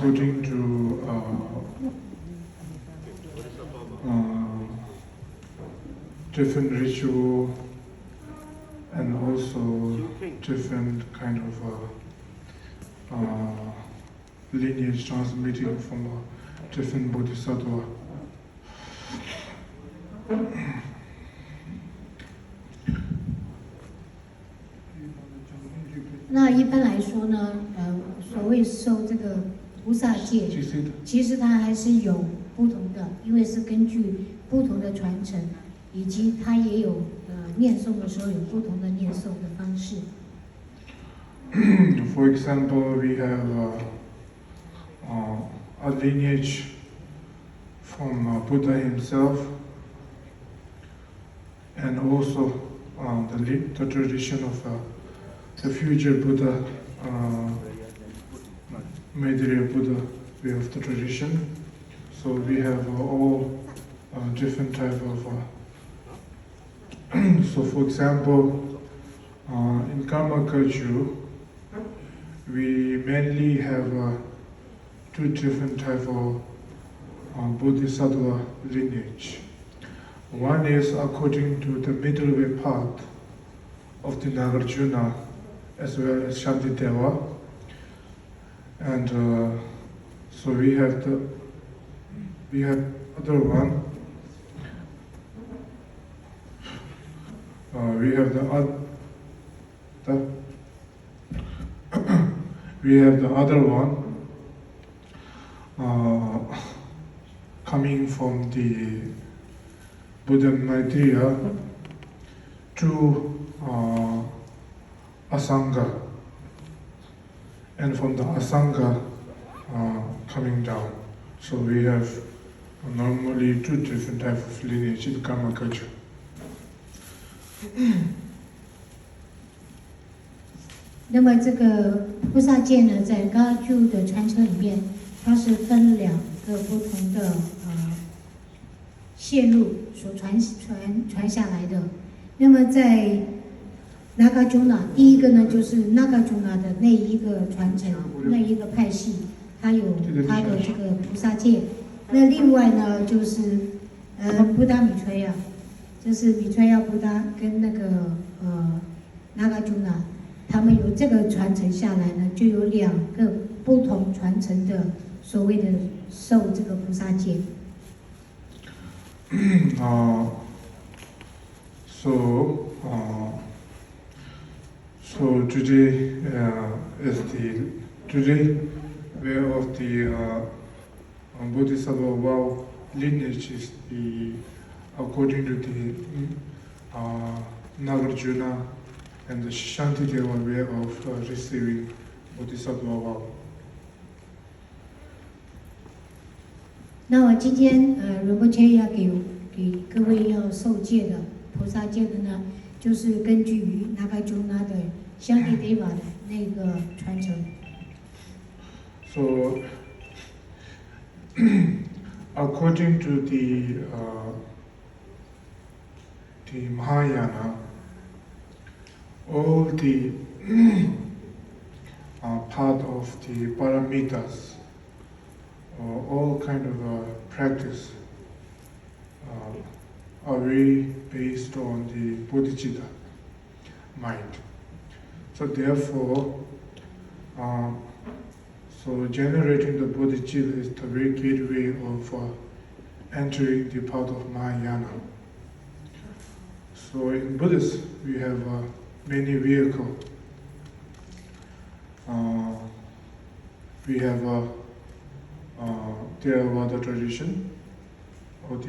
according to different ritual and also different kind of lineage transmitting from different Bodhisattva. 那一般来说呢，所谓受这个菩萨戒，其实它还是有不同的，因为是根据不同的传承，以及它也有念诵的时候有不同的念诵的方式。For example, we have a lineage from Buddha himself, and also the tradition of the future Buddha, Maitreya Buddha way of the tradition. So we have all different type of. So, for example, in Karma culture, we mainly have two different type of Bodhisattva lineage. One is according to the middle way path of the Nagarjuna as well as Shantideva, and so we have other one. We have the other one coming from the Buddha Maitreya to Asanga, and from the Asanga coming down. So we have normally two different types of lineage in Karma culture. 那么这个菩萨戒呢，在噶举的传承里面，它是分两个不同的线路所传下来的。那么在那嘎宗那，第一个呢就是那嘎宗那的那一个传承，那一个派系，它有它的这个菩萨戒。那另外呢就是布达米垂呀，就是米垂呀布达跟那个那嘎宗那。他们有这个传承下来呢，就有两个不同传承的所谓的受这个菩萨戒。So today is today where of the Bodhisattva vow lineage is according to the Nagarjuna and the Shantideva way of receiving Bodhisattva vow. 那我今天Rinpoche要给各位要受戒的菩萨戒的呢，就是根据于那嘎宗那的Shantideva的那个传承。So according to the Mahayana, all the part of the paramitas, all kind of practice are very based on the bodhicitta mind. So therefore, so generating the bodhicitta is the very gateway of entering the path of Mahayana. So in Buddhism, we have many vehicles. We have Theravada tradition, or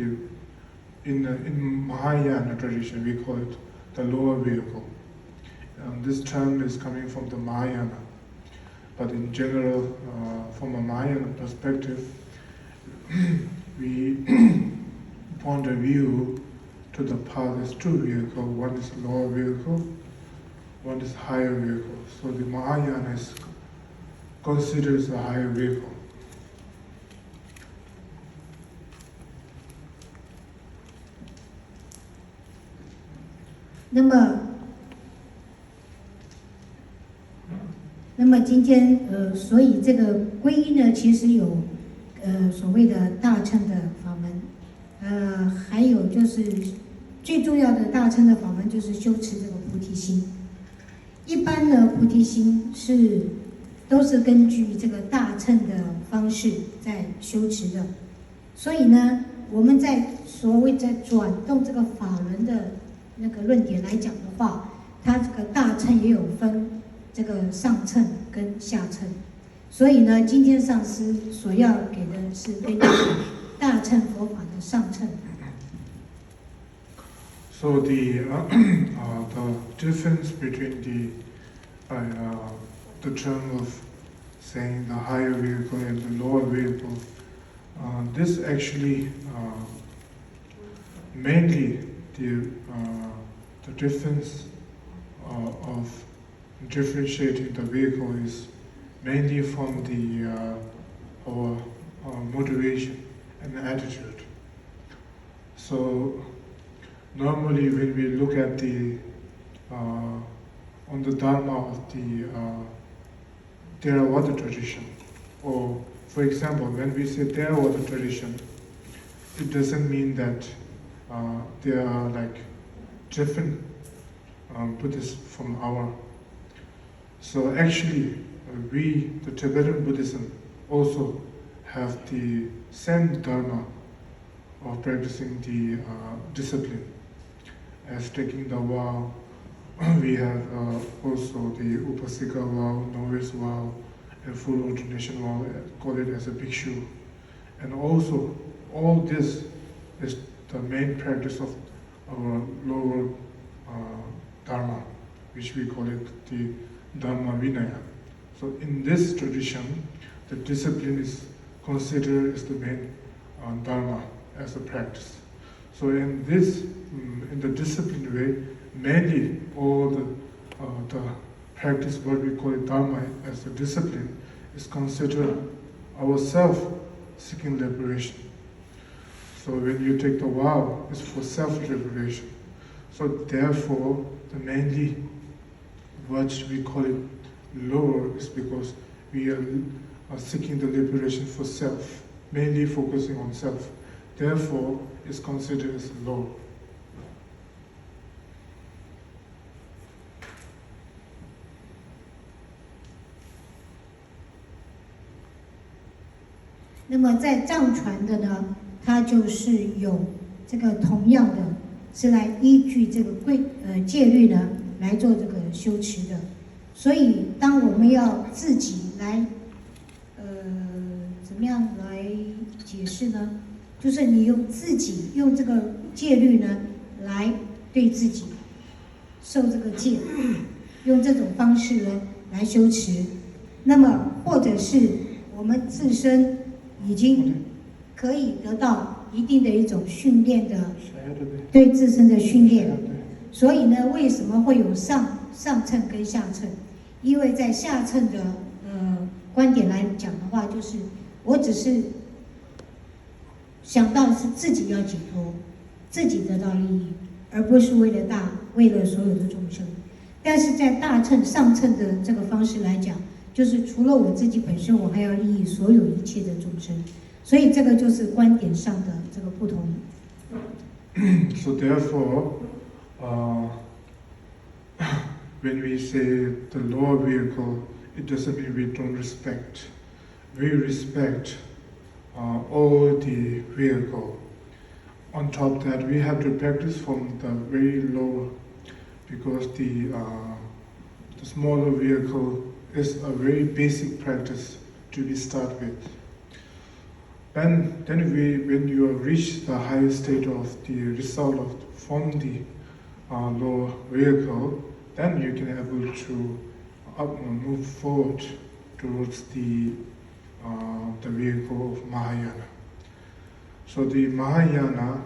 in Mahayana tradition we call it the lower vehicle. This term is coming from the Mahayana, but in general, from a Mahayana perspective, we point a view to the path as two vehicles. One is lower vehicle, one is higher vehicle. So the Mahayana is considers a higher vehicle. 那那么今天所以这个皈依呢，其实有所谓的大乘的法门，还有就是最重要的大乘的法门就是修持这个菩提心。一般的菩提心都是根据这个大乘的方式在修持的，所以呢，我们在所谓在转动这个法轮的那个论点来讲的话，它这个大乘也有分这个上乘跟下乘，所以呢，今天上师所要给的是根据大乘佛法的上乘。So the difference between the term of saying the higher vehicle and the lower vehicle, this actually mainly the difference of differentiating the vehicle is mainly from our motivation and attitude. So normally when we look at on the Dharma of the Theravada tradition, or for example, when we say Theravada tradition, it doesn't mean that there are like different Buddhists from our. So actually, we, the Tibetan Buddhism, also have the same Dharma of practicing the discipline, as taking the vow. We have also the Upasika vow, novice vow, and full ordination vow, call it as a bhikshu. And also, all this is the main practice of our lower Dharma, which we call it the Dhamma Vinaya. So in this tradition, the discipline is considered as the main Dharma as a practice. So in the disciplined way, mainly all the practice, what we call it Dharma as a discipline, is considered our self-seeking liberation. So when you take the vow, it's for self-liberation. So therefore, the mainly what we call it lower is because we are seeking the liberation for self, mainly focusing on self. Therefore, it's considered as low. 那么在藏传的呢，它就是有这个同样的，是来依据这个戒律呢来做这个修持的。所以，当我们要自己来，怎么样来解释呢？就是你用这个戒律呢来对自己受这个戒，用这种方式呢来修持。那么，或者是我们自身已经可以得到一定的一种训练的，对自身的训练。所以呢，为什么会有上乘跟下乘？因为在下乘的观点来讲的话，就是我只是想到是自己要解脱，自己得到利益，而不是为了所有的众生。但是在大乘上乘的这个方式来讲，就是除了我自己本身，我还要利益所有一切的众生。所以这个就是观点上的这个不同。So therefore, when we say the lower vehicle, it doesn't mean we don't respect. We respect all the vehicle. On top of that, we have to practice from the very low, because the smaller vehicle is a very basic practice to be started with. Then when you reach the highest state of the result from the lower vehicle, then you can able to move forward towards the vehicle of Mahayana. So the Mahayana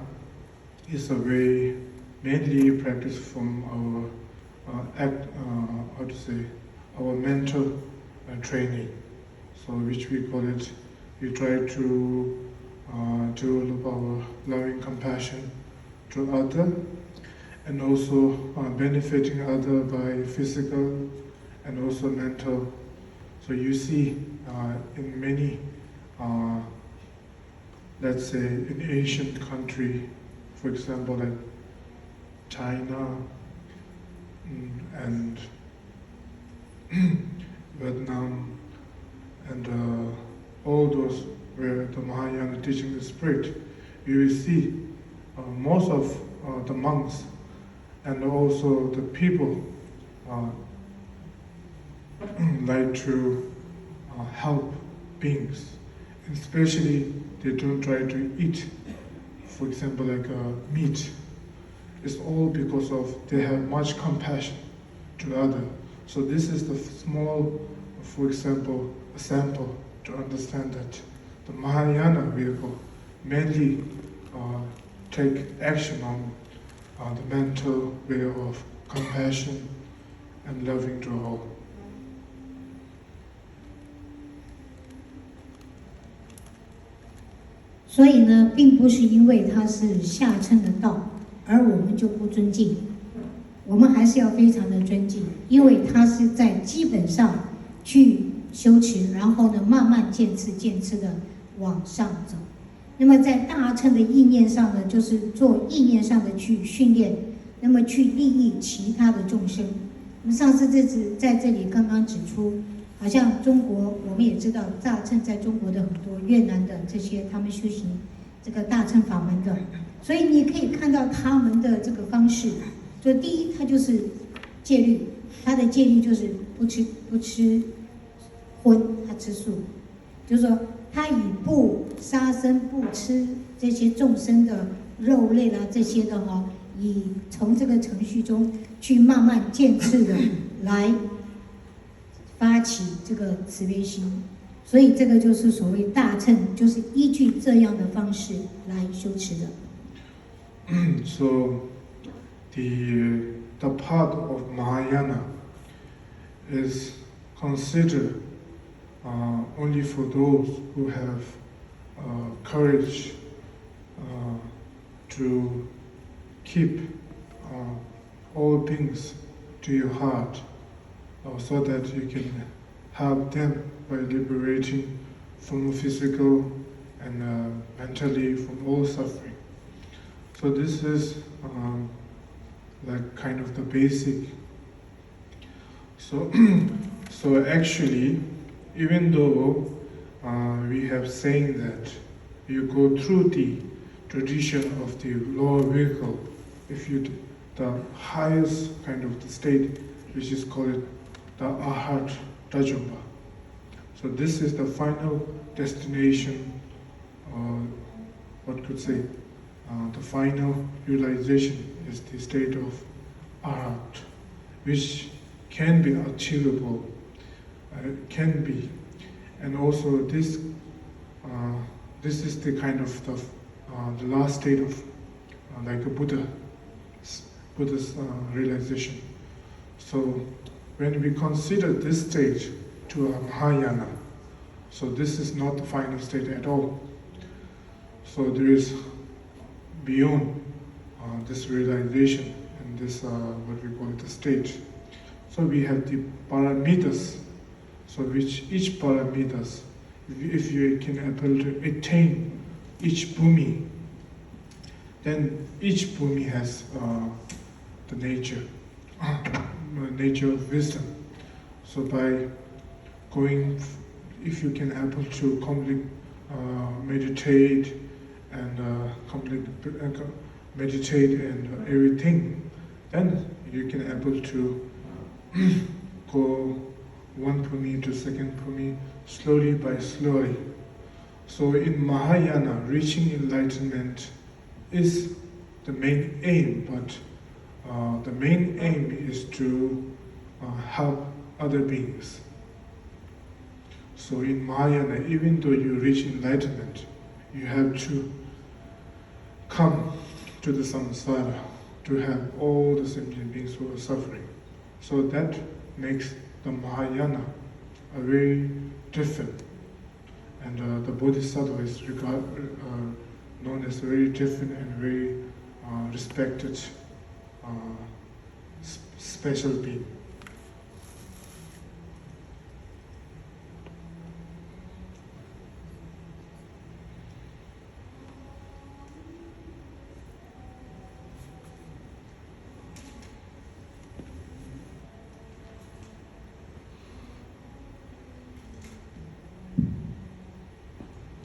is a very mainly practice from our mental training. So which we call it, we try to develop our loving compassion to other, and also benefiting other by physical and also mental So you see in many, let's say, in Asian country, for example, like China and Vietnam, and all those where the Mahayana teaching is spread, you will see most of the monks and also the people like to help beings, especially they don't try to eat, for example, like meat. It's all because of they have much compassion to the other. So this is the small, for example, a sample to understand that the Mahayana vehicle mainly take action on the mental way of compassion and loving to all. 所以呢，并不是因为它是下乘的道，而我们就不尊敬，我们还是要非常的尊敬，因为它是在基本上去修持，然后呢，慢慢渐次的往上走。那么在大乘的意念上呢，就是做意念上的去训练，那么去利益其他的众生。那么上次在这里刚刚指出，好像中国我们也知道大乘在中国的很多越南的这些他们修行这个大乘法门的，所以你可以看到他们的这个方式。就第一，他就是戒律，他的戒律就是不吃荤，他吃素，就是说他以不杀生、不吃这些众生的肉类啦这些的哈，以从这个程序中去慢慢渐次的来发起这个慈悲心，所以这个就是所谓大乘，就是依据这样的方式来修持的。So the path of Mahayana is considered only for those who have courage to keep all things to your heart, so that you can help them by liberating from physical and mentally from all suffering. So this is like kind of the basic. So, so actually, even though we have saying that you go through the tradition of the lower vehicle, if you the highest kind of the state, which is called the Arhat Tajumba. So this is the final destination, what could say, the final realization is the state of Arhat, which can be achievable, can be, and also this is the kind of the last state of like a Buddha's realization. So when we consider this stage to a Mahayana, so this is not the final state at all. So there is beyond this realization and this what we call it the stage. So we have the paramitas, so which each paramitas, if you can able to attain each bhumi, then each bhumi has the nature of wisdom. So by going, if you can able to meditate and meditate and everything, then you can able to go one bhumi to second bhumi slowly by slowly. So in Mahayana, reaching enlightenment is the main aim, but the main aim is to help other beings. So in Mahayana, even though you reach enlightenment, you have to come to the samsara to help all the sentient beings who are suffering. So that makes the Mahayana a very different, and the Bodhisattva is known as very different and very respected special being.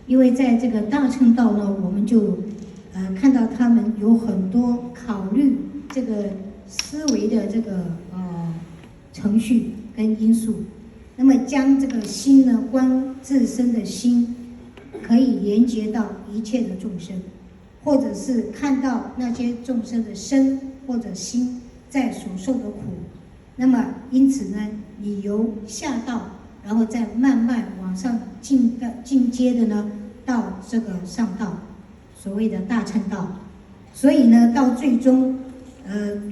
因为在这个大乘道呢，我们就看到他们有很多考虑这个思维的这个程序跟因素，那么将这个心呢，观自身的心，可以连接到一切的众生，或者是看到那些众生的身或者心在所受的苦，那么因此呢，你由下道，然后再慢慢往上进阶的呢，到这个上道，所谓的大乘道。所以呢，到最终，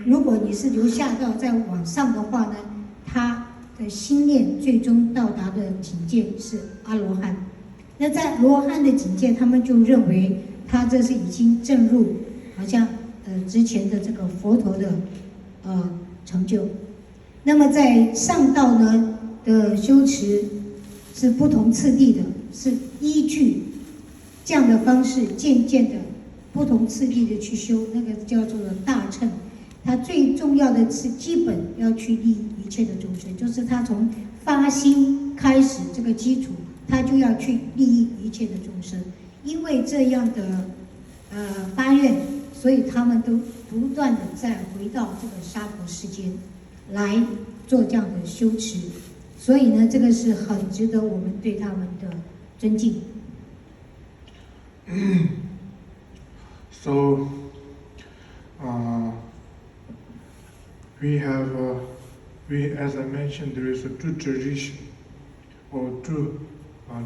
如果你是由下道再往上的话呢，他的心念最终到达的境界是阿罗汉。那在罗汉的境界，他们就认为他这是已经证入，好像之前的这个佛陀的成就。那么在上道呢的修持是不同次第的，是依据这样的方式渐渐的不同次第的去修，那个叫做大乘。它最重要的是基本要去利益一切的众生，就是他从发心开始这个基础，他就要去利益一切的众生。因为这样的发愿，所以他们都不断的再回到这个娑婆世间来做这样的修持。所以呢，这个是很值得我们对他们的尊敬。So, as I mentioned, there is a two tradition, or two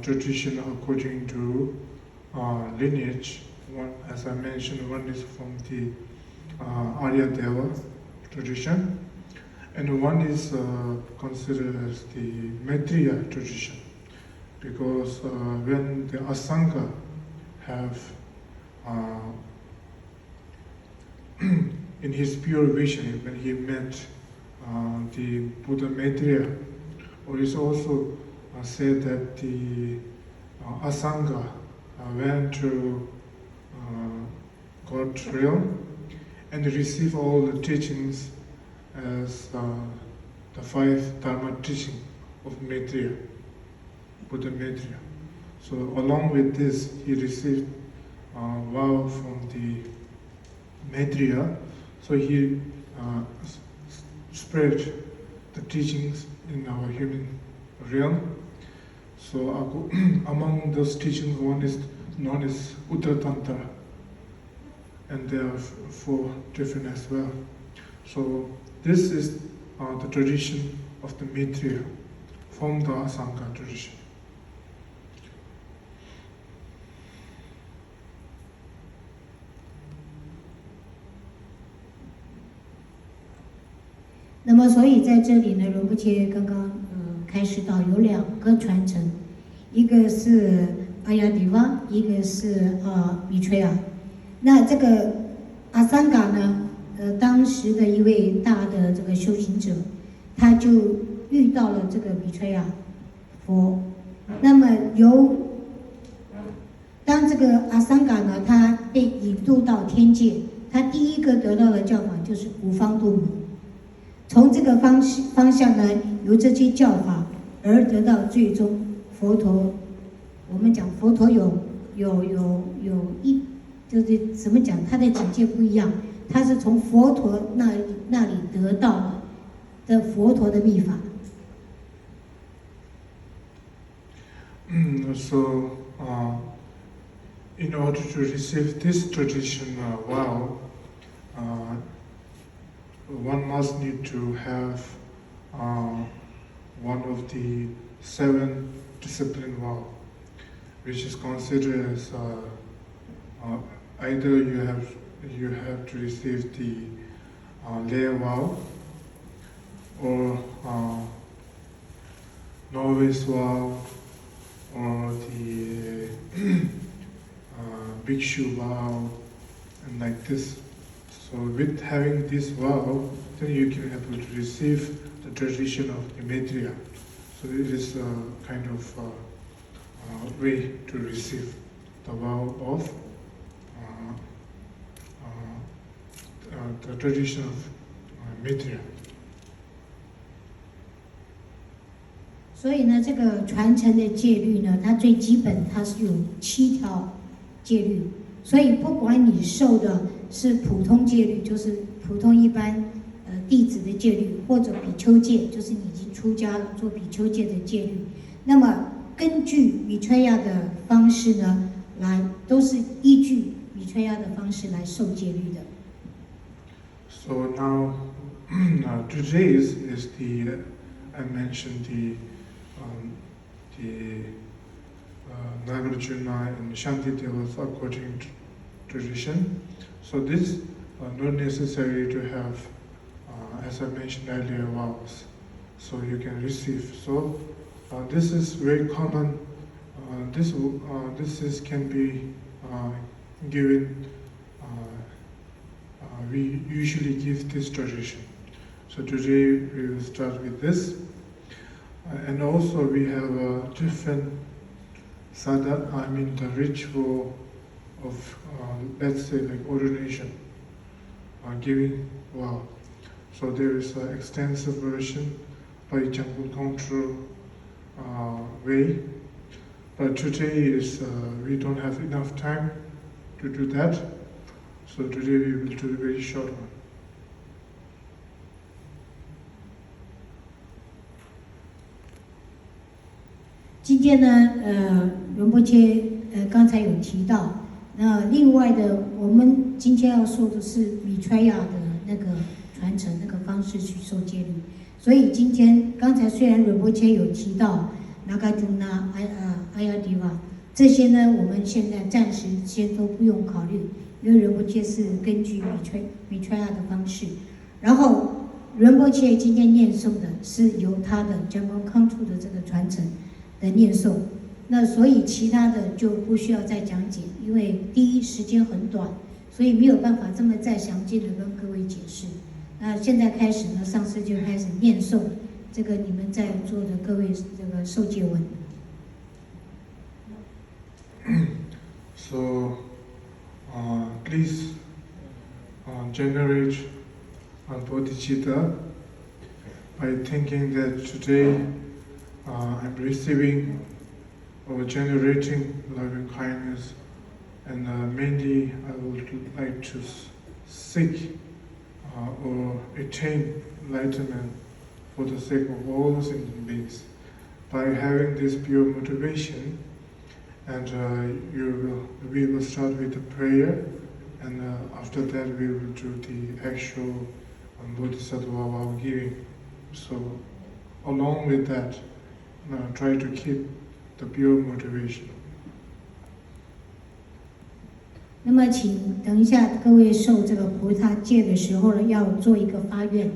tradition according to lineage. One, as I mentioned, one is from the Arya Deva tradition, and one is considered as the Maitreya tradition, because when the Asanga have in his pure vision, when he met the Buddha Maitreya, or it's also said that the Asanga went to God's realm and received all the teachings as the five Dharma teaching of Maitreya, Buddha Maitreya. So along with this, he received vow from the Maitreya. So he spread the teachings in our human realm. So among those teachings, one is known as Uttatantra, and there are four different as well. So this is the tradition of the Maitreya from the Asanga tradition. 那么，所以在这里呢，仁波切刚刚开始到有两个传承，一个是阿亚迪瓦，一个是米吹亚。那这个阿桑嘎呢，当时的一位大的这个修行者，他就遇到了这个米吹亚佛。那么当这个阿桑嘎呢，他被引渡到天界，他第一个得到的教法就是五方度母。从这个方向呢，由这些教法而得到最终佛陀。我们讲佛陀有就是怎么讲，他的境界不一样，他是从佛陀那里得到的佛陀的秘法。So, in order to receive this tradition vow, one must need to have one of the 7 discipline vow, which is considered as either you have to receive the lay vow, or novice vow, or the bhikshu vow, and like this. So with having this vow, then you can able to receive the tradition of the Maitreya. So it is a kind of way to receive the vow of the tradition of Maitreya. 所以呢，这个传承的戒律呢，它最基本它是有7条戒律，所以不管你受的是普通戒律，就是普通一般弟子的戒律，或者比丘戒，就是你已经出家了做比丘戒的戒律，那么根据米吹亚的方式呢，都是依据米吹亚的方式来受戒律的。So now, today's is the I mentioned the Nagarjuna and Shanti Devas according to tradition. So this not necessary to have, as I mentioned earlier, vows. So you can receive. So this is very common. This can be given. We usually give this tradition. So today we will start with this. And also we have a different the ritual of, let's say like ordination, giving vow. So there is an extensive version by Jamgon Kongtrul way. But today we don't have enough time to do that. So today we will do a very short one. 今天呢，仁波切刚才有提到，那另外的我们今天要说的是米吹亚的那个传承那个方式去受戒律，所以今天刚才虽然仁波切有提到那嘎朱那阿亚迪瓦这些呢，我们现在暂时先都不用考虑，因为仁波切是根据米吹亚的方式，然后仁波切今天念诵的是由他的Jamgon Kongtrul的这个传承的念诵，那所以其他的就不需要再讲解，因为第一时间很短，所以没有办法这么再详尽的跟各位解释。那现在开始呢，上师就开始念诵这个你们在座的各位这个受戒文。So, please generate Bodhisattva by thinking that today I'm receiving or generating loving kindness, and mainly I would like to seek or attain enlightenment for the sake of all sentient beings. By having this pure motivation, and we will start with the prayer, and after that we will do the actual Bodhisattva vow giving. So, along with that, try to keep the pure motivation. 那么，请等一下，各位受这个菩萨戒的时候呢，要做一个发愿。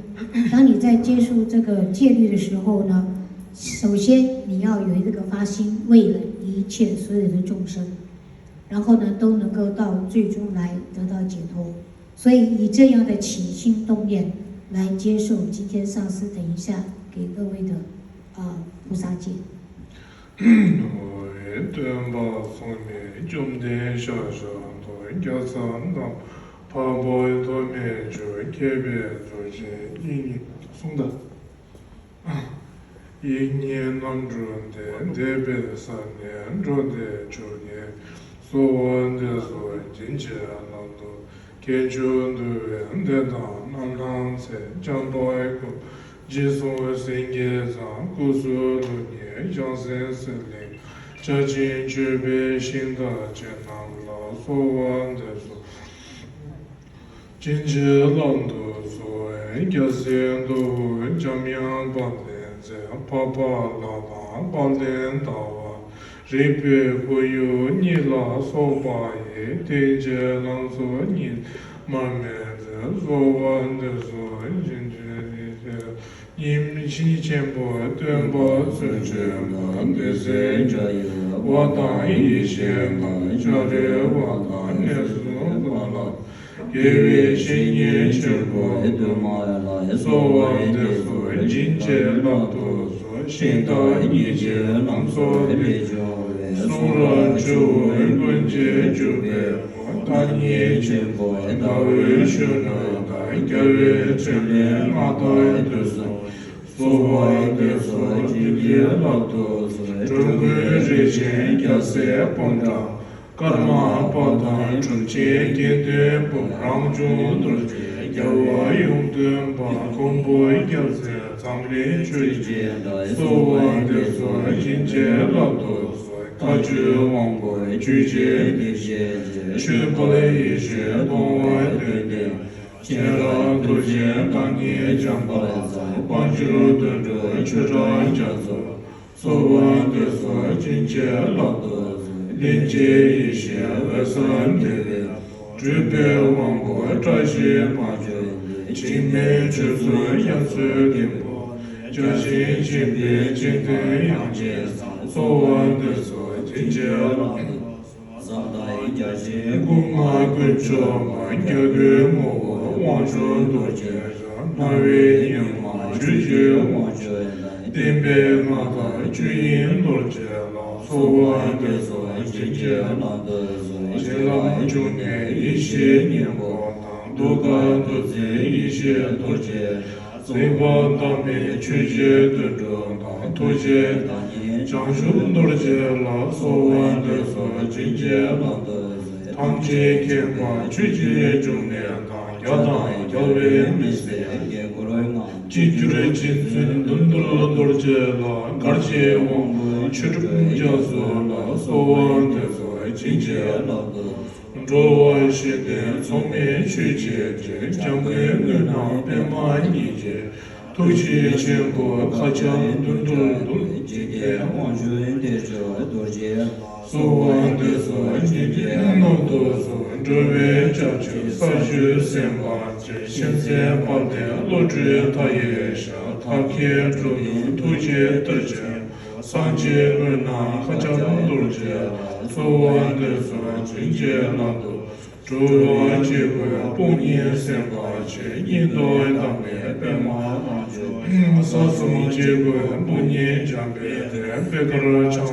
当你在接触这个戒律的时候呢，首先你要有这个发心，为了一切所有的众生，然后呢都能够到最终来得到解脱。所以以这样的起心动念来接受今天上师等一下给各位的菩萨戒。一年当中的特别的3年，中的9年，所闻的所境界难度，给中的人的当南南塞将包一个，接受新业上故事多年，将生死灵，这进具备新的艰难了，所闻的所境界难度，所谓给先都将面板的。Papa Lama Balen Dawa Ripe Huyu Nila Sobaye Teje Lanso Nil Marmeze Zowan de So Jinje Yim Chi Chenpo Tenpo Tsuchen Dese Watan Yishen Jare Watan Nesu Wala Gewe Shinye Chenpo Sowan de So Jinje Lanto So Shinda Yije Lanso Lejo Sura Chu Gunje Jube Tanye Chenpo Dawe Shuna Dai Gawe Chene Mata Duso 所的所境界老多所中国日前要塞膨胀格玛巴丹春节点的不让中多节要我用的把公布要塞藏里去见所的所境界老多所他去往过去见那些去不来一些东外对的见了多见当年讲不来在帮助的这去找叫做所谓的所境界老多连接一些二三的准备往过这些把这青梅之水要是点播这些前边前的样见所谓的所境界老多古马古车马牛的木往上多见那位牛马直接往这点北马的主因多见了所谓的所境界老多这了中年一些年过多个多见一些多见随波当面去接的中多见长寿多见了所谓的所境界老多堂前天花去接中年要当要为没事记住了金尊顿顿多见了而且我们确实不叫做了所谓的所境界老多这些的从面去解决将给人那边满意解都是全国开疆顿顿顿今天往军的这多见所谓的所境界老多所这位家去三十三八节现在把的罗志他也是他开主意都见的这三界人那开疆都见所谓的所境界老多主要结果不年三八节年代当面白马当局少数结果不年将别的别个长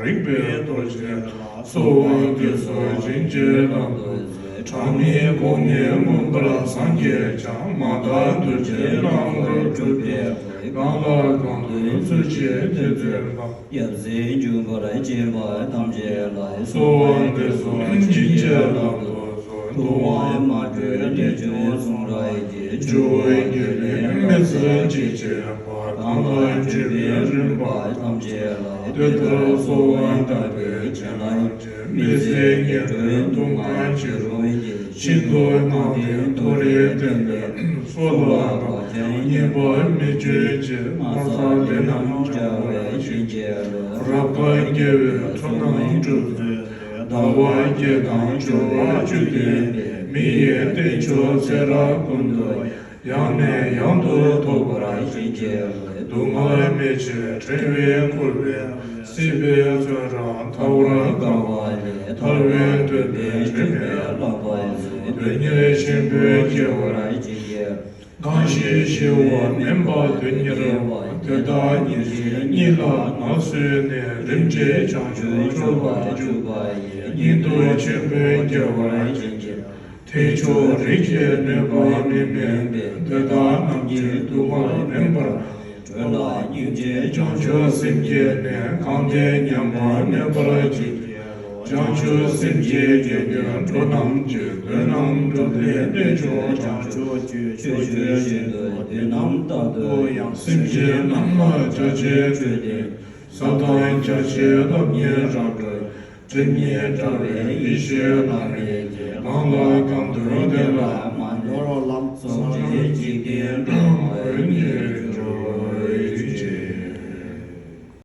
人别多见所谓的所境界老多长年过年蒙不了三界将马达多见让我这边让我刚对自己的嘴巴要是就过来结巴当结来所谓的所境界老多多万马觉的就从来的就为的每次季节把当来这边人把当结来得到所谓的对将来每次年人都买去容易新多马的多列等的说了吧也把没觉节马上的能家为新节了让关节从能住到外界当主就的每夜对着在了工作养内养多多过来新节都买没去成为苦人西北村上头了高外头人对面这边老外对你新北接过来新节刚是希望能把对你的得到你是你了那是呢人家讲究说话就把印度前辈接过来新节推出这些能把明明得到能力都把能把这了你这讲究世界呢刚才娘把能把来新节讲究世界的这能就可能这边的这讲究确现的能达到样世界那么这些决定上台这些的面上的真面上的一些那里让我更多的来满足了总结几点让我你